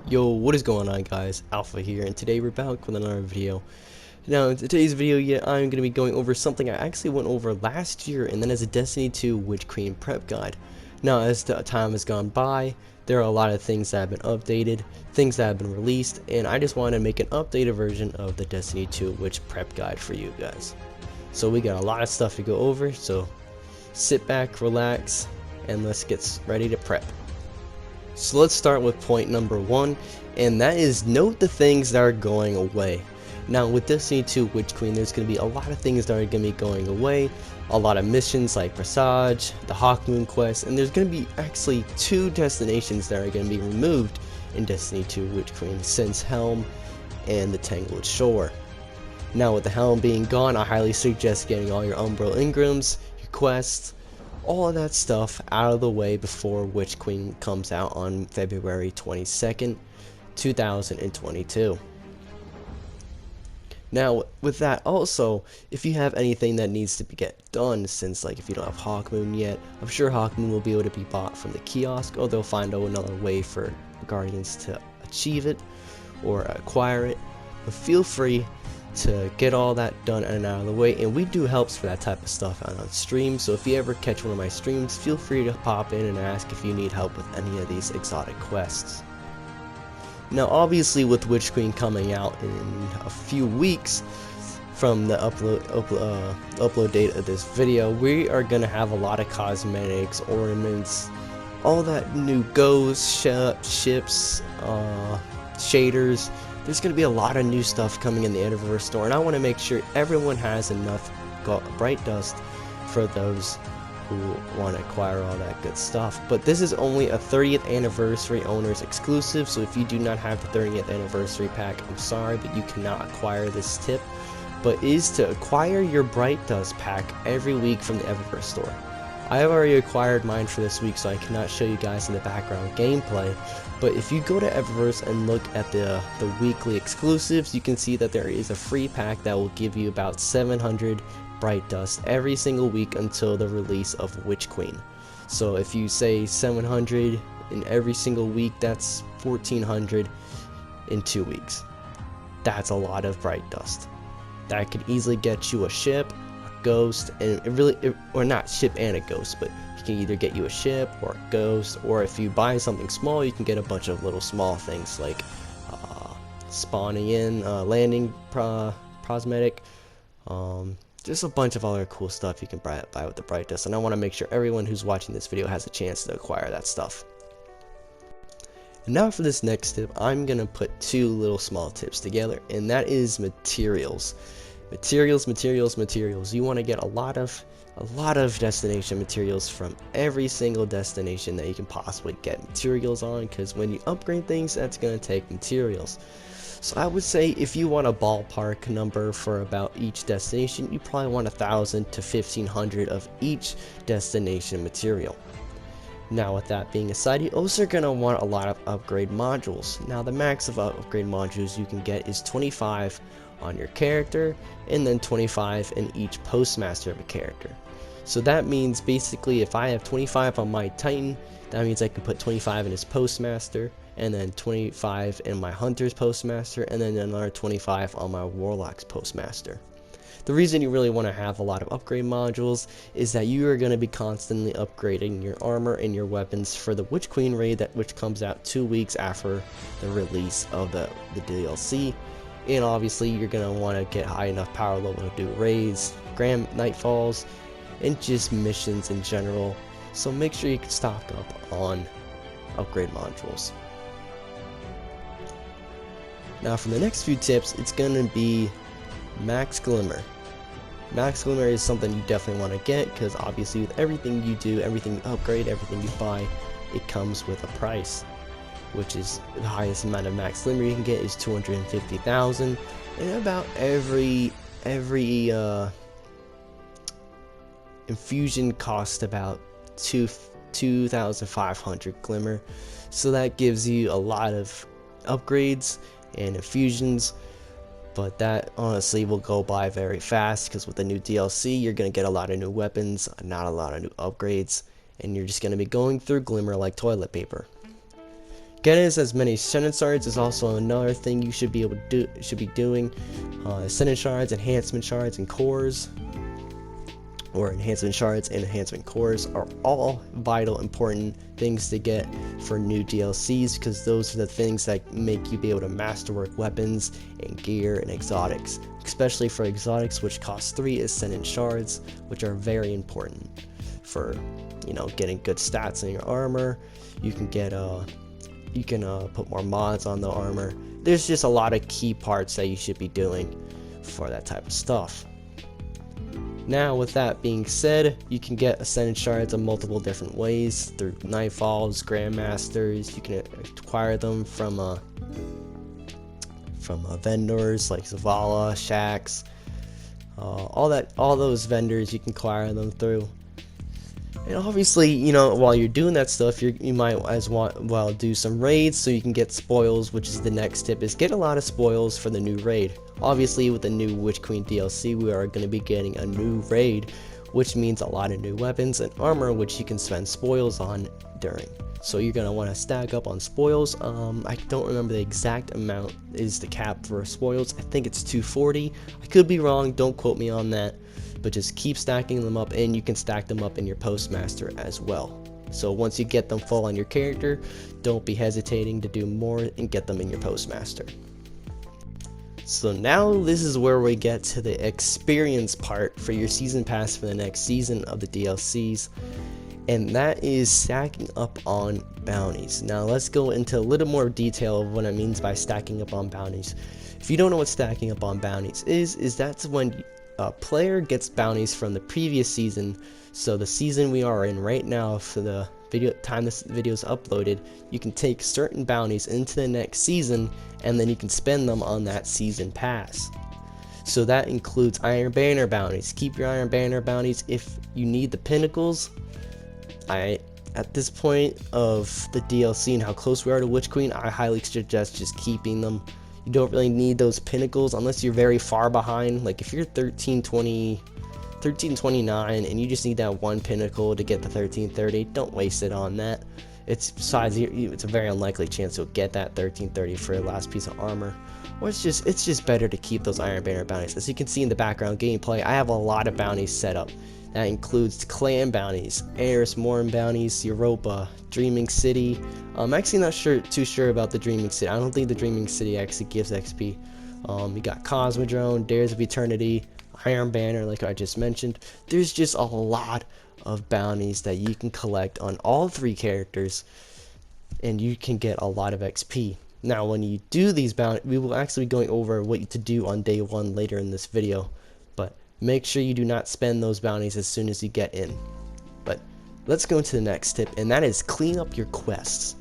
Yo, what is going on, guys? Alpha here, and today we're back with another video. Now, in today's video, I'm going to be going over something I actually went over last year, and then as a Destiny 2 Witch Queen prep guide. Now, as the time has gone by, there are a lot of things that have been updated, things that have been released, and I just wanted to make an updated version of the Destiny 2 Witch prep guide for you guys. So we got a lot of stuff to go over, so sit back, relax, and let's get ready to prep. So let's start with point number 1, and that is note the things that are going away. Now with Destiny 2 Witch Queen, there's going to be a lot of things that are going to be going away, a lot of missions like Presage, the Hawkmoon quest, and there's going to be actually 2 destinations that are going to be removed in Destiny 2 Witch Queen since Helm and the Tangled Shore. Now with the Helm being gone, I highly suggest getting all your Umbral Engrams, your quests, all of that stuff out of the way before Witch Queen comes out on February 22nd, 2022. Now with that also, if you have anything that needs to get done, since like if you don't have Hawkmoon yet, I'm sure Hawkmoon will be able to be bought from the kiosk, or they'll find another way for Guardians to achieve it or acquire it. But feel free to get all that done and out of the way, and we do helps for that type of stuff out on stream, so if you ever catch one of my streams, feel free to pop in and ask if you need help with any of these exotic quests. Now obviously with Witch Queen coming out in a few weeks from the upload date of this video, we are going to have a lot of cosmetics, ornaments, all that new ghosts, ships, shaders. There's going to be a lot of new stuff coming in the Anniversary store, and I want to make sure everyone has enough bright dust for those who want to acquire all that good stuff. But this is only a 30th anniversary owners exclusive, so if you do not have the 30th anniversary pack, I'm sorry, but you cannot acquire this tip. But is to acquire your bright dust pack every week from the Anniversary store. I have already acquired mine for this week, so I cannot show you guys in the background gameplay, but if you go to Eververse and look at the weekly exclusives, you can see that there is a free pack that will give you about 700 bright dust every single week until the release of Witch Queen. So if you say 700 in every single week, that's 1400 in 2 weeks. That's a lot of bright dust. That could easily get you a ship, ghost, and or not ship and a ghost, but you can either get you a ship or a ghost, or if you buy something small, you can get a bunch of little small things like spawning in, landing cosmetic, just a bunch of other cool stuff you can buy with the bright dust, and I want to make sure everyone who's watching this video has a chance to acquire that stuff. And now for this next tip, I'm gonna put 2 little small tips together, and that is materials. Materials. You want to get a lot of destination materials from every single destination that you can possibly get materials on, because when you upgrade things, that's going to take materials. So I would say if you want a ballpark number for about each destination, you probably want 1,000 to 1,500 of each destination material. Now with that being aside, you also are going to want a lot of upgrade modules. Now the max of upgrade modules you can get is 25 on your character, and then 25 in each postmaster of a character. So that means basically if I have 25 on my Titan, that means I can put 25 in his postmaster, and then 25 in my hunter's postmaster, and then another 25 on my warlock's postmaster. The reason you really want to have a lot of upgrade modules is that you are going to be constantly upgrading your armor and your weapons for the Witch Queen raid, which comes out 2 weeks after the release of the DLC. And obviously you're going to want to get high enough power level to do raids, grand nightfalls, and just missions in general. So make sure you can stock up on upgrade modules. Now for the next few tips, it's going to be Max Glimmer. Max Glimmer is something you definitely want to get, because obviously with everything you do, everything you upgrade, everything you buy, it comes with a price, which is the highest amount of Max Glimmer you can get is 250,000, and about every infusion costs about 2,500 Glimmer, so that gives you a lot of upgrades and infusions. But that honestly will go by very fast, because with the new DLC you're going to get a lot of new weapons, not a lot of new upgrades, and you're just going to be going through Glimmer like toilet paper. Getting as many ascendant shards is also another thing you should be able to doing. Ascendant shards, enhancement shards, and cores, or enhancement shards and enhancement cores, are all vital, important things to get for new DLCs, because those are the things that make you be able to masterwork weapons and gear and exotics, especially for exotics, which cost 3 ascendant shards, which are very important for, you know, getting good stats in your armor. You can get put more mods on the armor. There's just a lot of key parts that you should be doing for that type of stuff. Now, with that being said, you can get ascendant shards in multiple different ways, through nightfalls, grandmasters. You can acquire them from vendors like Zavala, Shax, all those vendors you can acquire them through. And obviously, you know, while you're doing that stuff, you might as well do some raids so you can get spoils, which is the next tip, is get a lot of spoils for the new raid. Obviously, with the new Witch Queen DLC, we are going to be getting a new raid, which means a lot of new weapons and armor, which you can spend spoils on during. So you're going to want to stack up on spoils. I don't remember the exact amount is the cap for spoils. I think it's 240. I could be wrong, don't quote me on that. But just keep stacking them up, and you can stack them up in your postmaster as well. So once you get them full on your character, don't be hesitating to do more and get them in your postmaster. So now this is where we get to the experience part for your season pass for the next season of the DLCs, and that is stacking up on bounties. Now let's go into a little more detail of what it means by stacking up on bounties. If you don't know what stacking up on bounties is that's when a player gets bounties from the previous season. So the season we are in right now, for the time this video is uploaded, you can take certain bounties into the next season, and then you can spend them on that season pass. So that includes Iron Banner bounties. Keep your Iron Banner bounties if you need the pinnacles. At this point of the DLC and how close we are to Witch Queen, I highly suggest just keeping them. You don't really need those pinnacles unless you're very far behind. Like if you're 1329 and you just need that one pinnacle to get the 1330, don't waste it on that. Besides, it's a very unlikely chance you'll get that 1330 for your last piece of armor. Or it's just better to keep those Iron Banner bounties. As you can see in the background gameplay, I have a lot of bounties set up. That includes clan bounties, Eris bounties, Europa, Dreaming City. I'm actually not too sure about the Dreaming City. I don't think the Dreaming City actually gives XP. You got Cosmodrone, Dares of Eternity, Iron Banner, like I just mentioned. There's just a lot of bounties that you can collect on all 3 characters, and you can get a lot of XP. Now, when you do these bounties, we will actually be going over what to do on day 1 later in this video. But make sure you do not spend those bounties as soon as you get in. But let's go into the next tip, and that is clean up your quests.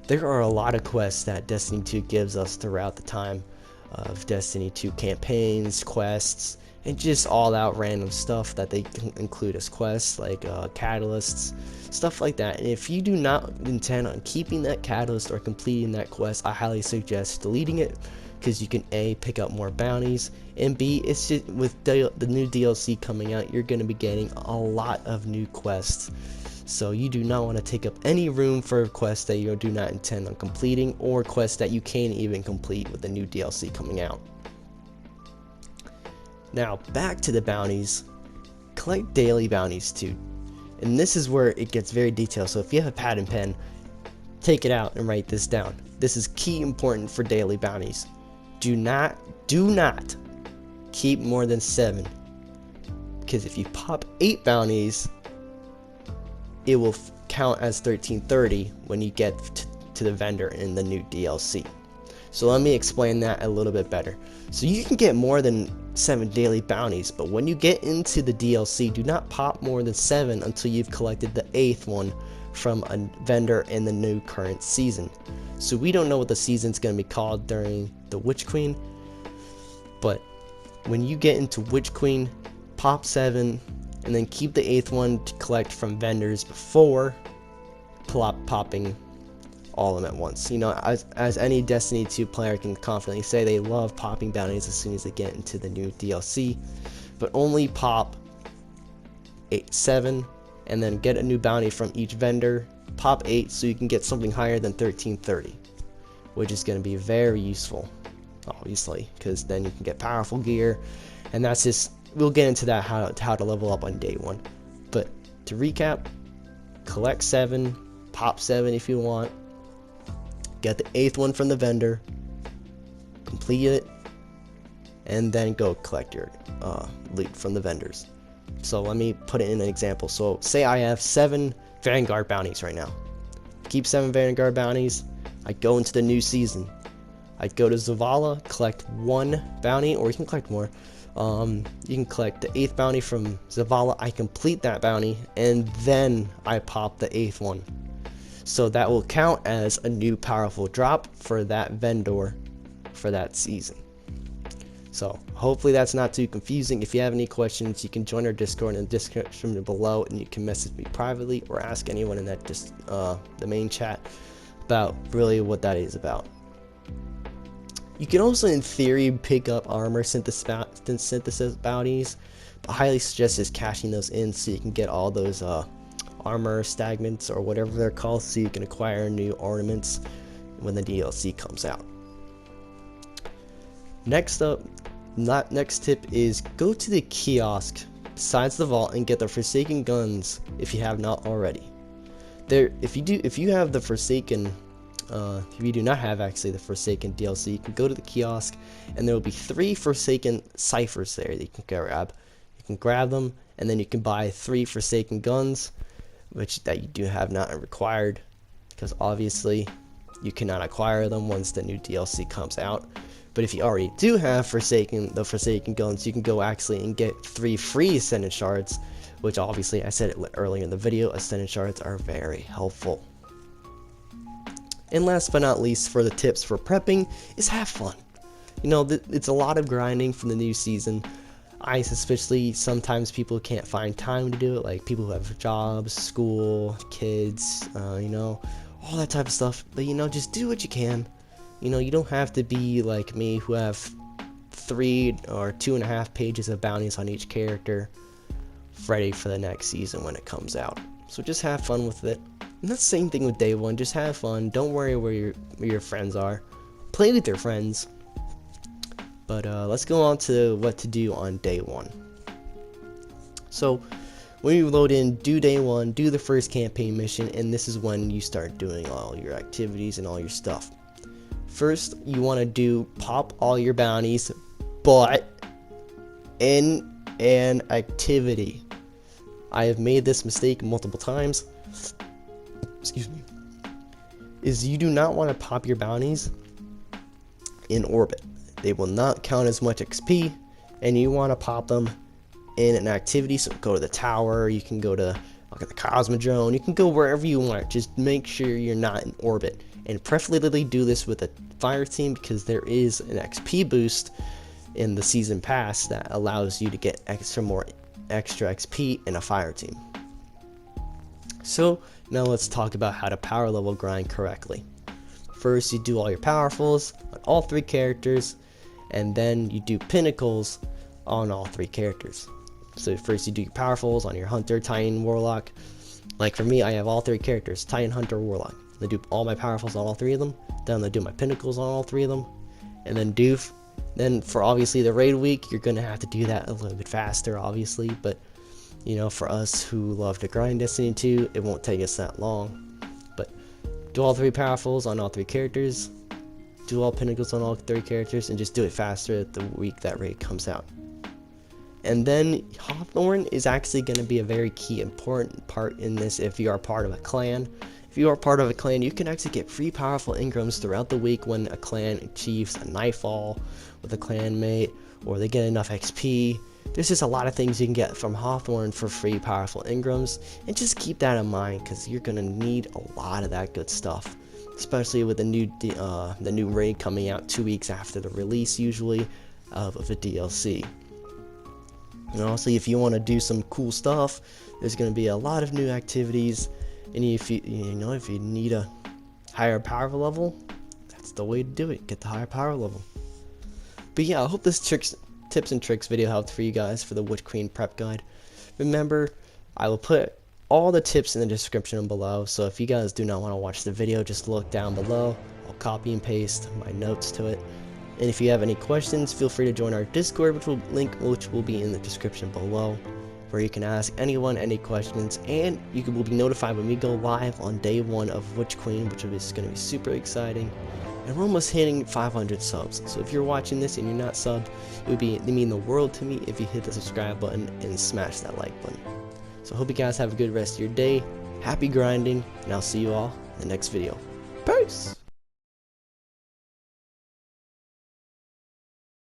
There are a lot of quests that Destiny 2 gives us throughout the time of Destiny 2 campaigns, quests, and just all out random stuff that they include as quests, like catalysts, stuff like that. And if you do not intend on keeping that catalyst or completing that quest, I highly suggest deleting it, because you can A, pick up more bounties, and B, it's just with the new DLC coming out, you're going to be getting a lot of new quests. So you do not want to take up any room for quests that you do not intend on completing, or quests that you can't even complete with the new DLC coming out. Now back to the bounties. Collect daily bounties too, and this is where it gets very detailed. So if you have a pad and pen, take it out and write this down. This is key important for daily bounties. Do not keep more than 7, because if you pop 8 bounties, it will count as 1330 when you get to the vendor in the new DLC. So let me explain that a little bit better. So you can get more than 7 daily bounties, but when you get into the DLC, do not pop more than 7 until you've collected the 8th one from a vendor in the new current season. So we don't know what the season's going to be called during the Witch Queen, but when you get into Witch Queen, pop 7 and then keep the 8th one to collect from vendors before popping all of them at once. You know, as any Destiny 2 player can confidently say, they love popping bounties as soon as they get into the new DLC, but only pop 7 and then get a new bounty from each vendor. Pop 8 so you can get something higher than 1330. which is going to be very useful, obviously, because then you can get powerful gear, and that's just, we'll get into that, how to level up on day 1. But to recap, collect 7, pop 7 if you want, get the 8th one from the vendor, complete it, and then go collect your loot from the vendors. So let me put it in an example. So say I have 7 Vanguard bounties right now. Keep 7 Vanguard bounties. I go into the new season. I go to Zavala, collect 1 bounty, or you can collect more. You can collect the 8th bounty from Zavala. I complete that bounty, and then I pop the 8th one. So that will count as a new powerful drop for that vendor for that season. So hopefully that's not too confusing. If you have any questions, you can join our Discord in the description below, and you can message me privately or ask anyone in that the main chat about really what that is about. You can also, in theory, pick up armor synthesis bounties, but I highly suggest just cashing those in so you can get all those armor stagments or whatever they're called, so you can acquire new ornaments when the DLC comes out. Next tip is go to the kiosk besides the vault and get the Forsaken guns if you have not already. If you have the Forsaken, if you do not have actually the Forsaken DLC, you can go to the kiosk and there will be 3 Forsaken ciphers there that you can grab. You can grab them, and then you can buy 3 Forsaken guns, which that you do have not required, because obviously you cannot acquire them once the new DLC comes out. But if you already do have the Forsaken guns, you can go actually and get 3 free ascendant shards, which obviously I said it earlier in the video, ascendant shards are very helpful. And last but not least, for the tips for prepping, is have fun. You know, it's a lot of grinding from the new season. Especially sometimes people can't find time to do it, like people who have jobs, school, kids, you know, all that type of stuff. But you know, just do what you can. You know, you don't have to be like me, who have 3 or 2.5 pages of bounties on each character ready for the next season when it comes out. So just have fun with it. And that's the same thing with day 1. Just have fun. Don't worry where your friends are. Play with your friends. But let's go on to what to do on day 1. So when you load in, do day 1, do the first campaign mission, and this is when you start doing all your activities and all your stuff. First, you want to pop all your bounties, but in an activity. I have made this mistake multiple times. Excuse me. Is you do not want to pop your bounties in orbit. They will not count as much XP, and you want to pop them in an activity. So go to the tower. You can go to the Cosmodrone. You can go wherever you want. Just make sure you're not in orbit, and preferably do this with a fire team, because there is an XP boost in the season pass that allows you to get extra XP in a fire team. So now let's talk about how to power level grind correctly. First, you do all your powerfuls on all 3 characters, and then you do pinnacles on all 3 characters. So first you do your powerfuls on your Hunter, Titan, Warlock. Like for me, I have all 3 characters, Titan, Hunter, Warlock. I do all my powerfuls on all 3 of them. Then I do my pinnacles on all 3 of them. And then for obviously the raid week, you're going to have to do that a little bit faster, obviously. But, you know, for us who love to grind Destiny 2, it won't take us that long. But do all 3 powerfuls on all 3 characters. Do all pinnacles on all 3 characters, and just do it faster the week that raid comes out. And then Hawthorne is actually going to be a very key important part in this if you are part of a clan. If you are part of a clan, you can actually get free powerful engrams throughout the week when a clan achieves a nightfall with a clanmate, or they get enough XP. There's just a lot of things you can get from Hawthorne for free powerful engrams, and just keep that in mind, because you're going to need a lot of that good stuff, especially with the new raid coming out 2 weeks after the release usually of a DLC. And also, if you want to do some cool stuff, there's going to be a lot of new activities. And if you need a higher power level, that's the way to do it. Get the higher power level. But yeah, I hope this tips and tricks video helped for you guys for the Witch Queen prep guide. Remember, I will put all the tips in the description below, so if you guys do not want to watch the video, just look down below. I'll copy and paste my notes to it. And if you have any questions, feel free to join our Discord, which will be in the description below, where you can ask anyone any questions, and will be notified when we go live on day 1 of Witch Queen, which is going to be super exciting. And we're almost hitting 500 subs, so if you're watching this and you're not subbed, it'd mean the world to me if you hit the subscribe button and smash that like button. So I hope you guys have a good rest of your day, happy grinding, and I'll see you all in the next video. Peace!